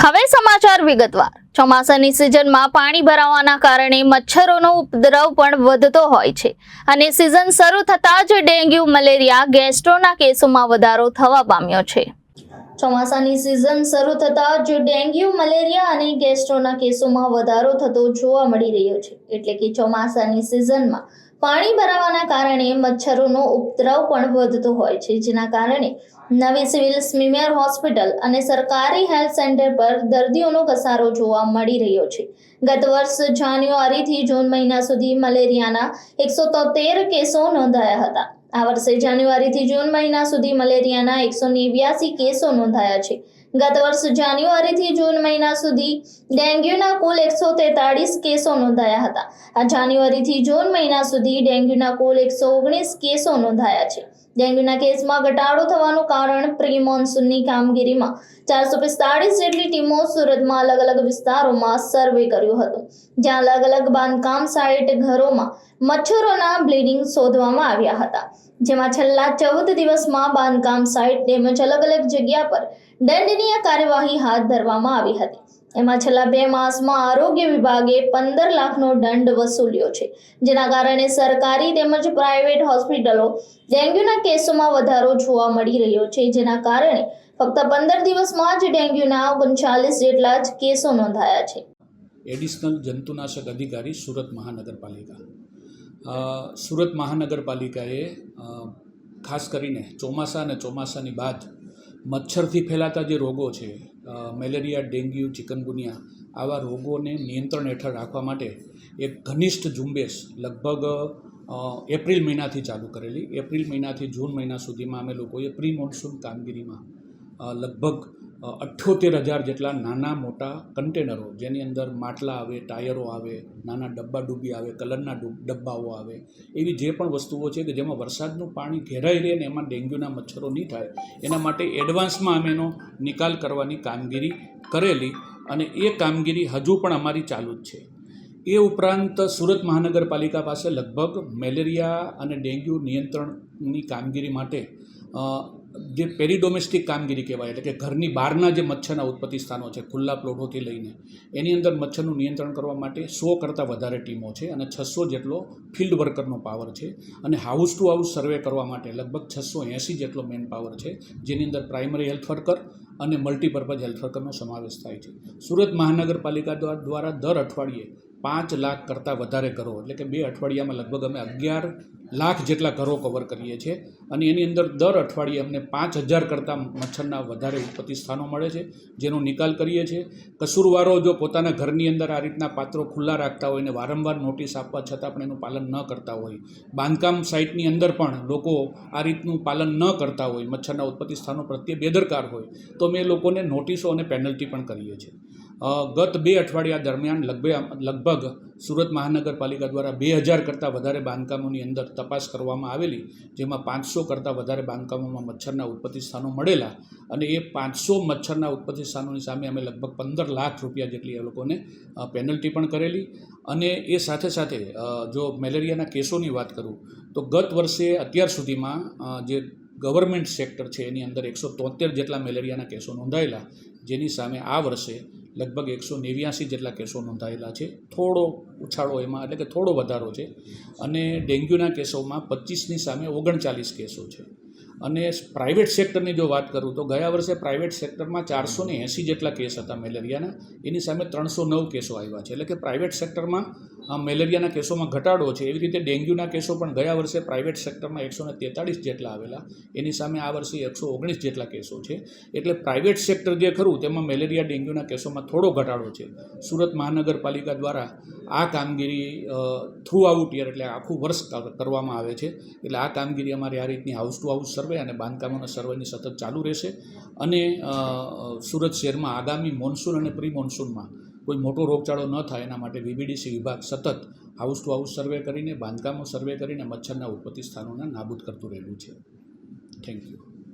હવે સમાચાર વિગતવાર। ચોમાસાની સિઝનમાં પાણી ભરાવાના કારણે મચ્છરોનો ઉપદ્રવ પણ વધતો હોય છે અને સિઝન શરૂ થતાં જ ડેન્ગ્યુ, મલેરિયા, ગેસ્ટ્રોના કેસોમાં વધારો થવા પામ્યો છે। ચોમાસાની સિઝન શરૂ થતાં જ ડેન્ગ્યુ, મલેરિયા અને ગેસ્ટ્રોના કેસોમાં વધારો થતો જોવા મળી રહ્યો છે। એટલે કે ચોમાસાની સિઝનમાં પાણી ભરાવાના કારણે મચ્છરોનો ઉપદ્રવ પણ વધતો હોય છે, જેના કારણે નવી સિવિલ સ્મીમેર હોસ્પિટલ અને સરકારી હેલ્થ સેન્ટર પર દર્દીઓનો ઘસારો જોવા મળી રહ્યો છે। ગત વર્ષ જાન્યુઆરીથી જૂન મહિના સુધી મલેરિયાના 173 કેસો નોંધાયા હતા। આ વર્ષે જાન્યુઆરીથી જૂન મહિના સુધી મલેરિયાના 189 કેસો નોંધાયા છે। ગત વર્ષ જાન્યુઆરીથી જૂન મહિના સુધી ડેન્ગ્યુના કુલ 143 કેસો નોંધાયા હતા। આ જાન્યુઆરીથી જૂન મહિના સુધી ડેન્ગ્યુના કુલ 119 કેસો નોંધાયા છે। ડેન્ગ્યુના કેસમાં ઘટાડો થવાનું કારણ પ્રી મોન્સૂનની કામગીરીમાં 445 જેટલી ટીમો સુરતમાં અલગ અલગ વિસ્તારોમાં સર્વે કર્યું હતું, જ્યાં અલગ અલગ બાંધકામ સાઇટ ઘરોમાં મચ્છરોના બ્લીડિંગ શોધવામાં આવ્યા હતા, જેમાં છેલ્લા 14 દિવસમાં બાંધકામ સાઇટ તેમજ અલગ અલગ જગ્યા પર દંડનીય કાર્યવાહી હાથ ધરવામાં આવી હતી। એમાં છેલ્લા 2 માસમાં આરોગ્ય વિભાગે 15 લાખનો દંડ વસૂલ્યો છે, જેના કારણે સરકારી તેમજ પ્રાઇવેટ હોસ્પિટલો ડેન્ગ્યુના કેસોમાં વધારો જોવા મળી રહ્યો છે, જેના કારણે ફક્ત 15 દિવસમાં જ ડેન્ગ્યુના 39 જેટલા જ કેસો નોંધાયા છે। એડિશનલ જંતુનાશક અધિકારી સુરત મહાનગરપાલિકા। સુરત મહાનગરપાલિકાએ ખાસ કરીને ચોમાસા અને ચોમાસાની બાદ મચ્છરથી ફેલાતા જે રોગો છે, મેલેરિયા, ડેન્ગ્યુ, ચિકનગુનિયા, આવા રોગોને નિયંત્રણ હેઠળ રાખવા માટે એક ઘનિષ્ઠ ઝુંબેશ લગભગ એપ્રિલ મહિનાથી ચાલુ કરેલી। એપ્રિલ મહિનાથી જૂન મહિના સુધીમાં અમે લોકોએ પ્રી મોન્સૂન કામગીરીમાં લગભગ 78,000 જેટલા નાના મોટા કન્ટેનરો, જેની અંદર માટલા આવે, ટાયરો આવે, નાના ડબ્બા ડૂબી આવે, કલરના ડબ્બાઓ આવે, એવી જે પણ વસ્તુઓ છે કે જેમાં વરસાદનું પાણી ઘેરાઈ રહે ને એમાં ડેન્ગ્યુના મચ્છરો નહીં થાય, એના માટે એડવાન્સમાં અમે એનો નિકાલ કરવાની કામગીરી કરેલી અને એ કામગીરી હજુ પણ અમારી ચાલુ જ છે। એ ઉપરાંત સુરત મહાનગરપાલિકા પાસે લગભગ મેલેરિયા અને ડેન્ગ્યુ નિયંત્રણની કામગીરી માટે જે પેરીડોમેસ્ટિક કામગીરી કહેવાય, એટલે કે ઘરની બહારના જે મચ્છરના ઉત્પત્તિ સ્થાનો છે, ખુલ્લા પ્લોટોથી લઈને એની અંદર મચ્છરનું નિયંત્રણ કરવા માટે 100 કરતાં વધારે ટીમો છે અને 600 જેટલો ફિલ્ડ વર્કરનો પાવર છે અને હાઉસ ટુ હાઉસ સર્વે કરવા માટે લગભગ 680 જેટલો મેન પાવર છે, જેની અંદર પ્રાઇમરી હેલ્થ વર્કર અને મલ્ટીપર્પઝ હેલ્થ વર્કરનો સમાવેશ થાય છે। સુરત મહાનગરપાલિકા દ્વારા દર અઠવાડિયે 5 લાખ કરતાં વધારે ઘરો, એટલે કે 2 અઠવાડિયામાં લગભગ અમે 11 લાખ જેટલા ઘરો કવર કરીએ છીએ અને એની અંદર દર અઠવાડિયે અમને 5,000 કરતાં મચ્છરના વધારે ઉત્પત્તિ સ્થાનો મળે છે, જેનો નિકાલ કરીએ છીએ। કસૂરવારો જો પોતાના ઘરની અંદર આ રીતના પાત્રો ખુલ્લા રાખતા હોય અને વારંવાર નોટિસ આપવા છતાં પણ એનું પાલન ન કરતા હોય, બાંધકામ સાઇટની અંદર પણ લોકો આ રીતનું પાલન ન કરતા હોય, મચ્છરના ઉત્પત્તિ સ્થાનો પ્રત્યે બેદરકાર હોય, તો અમે લોકોને નોટિસો અને પેનલ્ટી પણ કરીએ છીએ। ગત 2 અઠવાડિયા દરમિયાન લગભગ સુરત મહાનગરપાલિકા દ્વારા 2,000 કરતાં વધારે બાંધકામોની અંદર તપાસ કરવામાં આવેલી, જેમાં 500 કરતાં વધારે બાંધકામોમાં મચ્છરના ઉત્પત્તિ સ્થાનો મળેલા અને એ 500 મચ્છરના ઉત્પત્તિ સ્થાનોની સામે અમે લગભગ 15 લાખ રૂપિયા જેટલી એ લોકોને પેનલ્ટી પણ કરેલી। અને એ સાથે સાથે જો મેલેરિયાના કેસોની વાત કરું તો ગત વર્ષે અત્યાર સુધીમાં જે ગવર્મેન્ટ સેક્ટર છે એની અંદર 173 જેટલા મેલેરિયાના કેસો નોંધાયેલા, જેની સામે આ વર્ષે લગભગ 189 જેટલા કેસો નોંધાયેલા છે। થોડો ઉછાળો એમાં, એટલે કે થોડો વધારો છે અને ડેન્ગ્યુના કેસોમાં 25ની સામે 39 કેસો છે। અને પ્રાઇવેટ સેક્ટરની જો વાત કરું તો ગયા વર્ષે પ્રાઇવેટ સેક્ટરમાં 480 જેટલા કેસ હતા મેલેરિયાના, એની સામે 309 કેસો આવ્યા છે, એટલે કે પ્રાઇવેટ સેક્ટરમાં મેલેરિયાના કેસોમાં ઘટાડો છે। એવી રીતે ડેન્ગ્યુના કેસો પણ ગયા વર્ષે પ્રાઇવેટ સેક્ટરમાં 143 જેટલા આવેલા, એની સામે આ વર્ષે 119 જેટલા કેસો છે। એટલે પ્રાઇવેટ સેક્ટર જે ખરું તેમાં મેલેરિયા ડેન્ગ્યુના કેસોમાં થોડો ઘટાડો છે। સુરત મહાનગરપાલિકા દ્વારા આ કામગીરી થ્રુ આઉટ યર, એટલે આખું વર્ષ કરવામાં આવે છે। એટલે આ કામગીરી અમારી આ રીતની હાઉસ ટુ હાઉસ સર્વે અને બાંધકામોના સર્વેની સતત ચાલુ રહેશે અને સુરત શહેરમાં આગામી મોન્સૂન અને પ્રી મોન્સૂનમાં કોઈ મોટો રોગચાળો ન થાય એના માટે વીબીડીસી વિભાગ સતત હાઉસ ટુ હાઉસ સર્વે કરીને, બાંધકામો સર્વે કરીને મચ્છરના ઉત્પત્તિ સ્થાનોને નાબૂદ કરતું રહેલું છે। Thank you.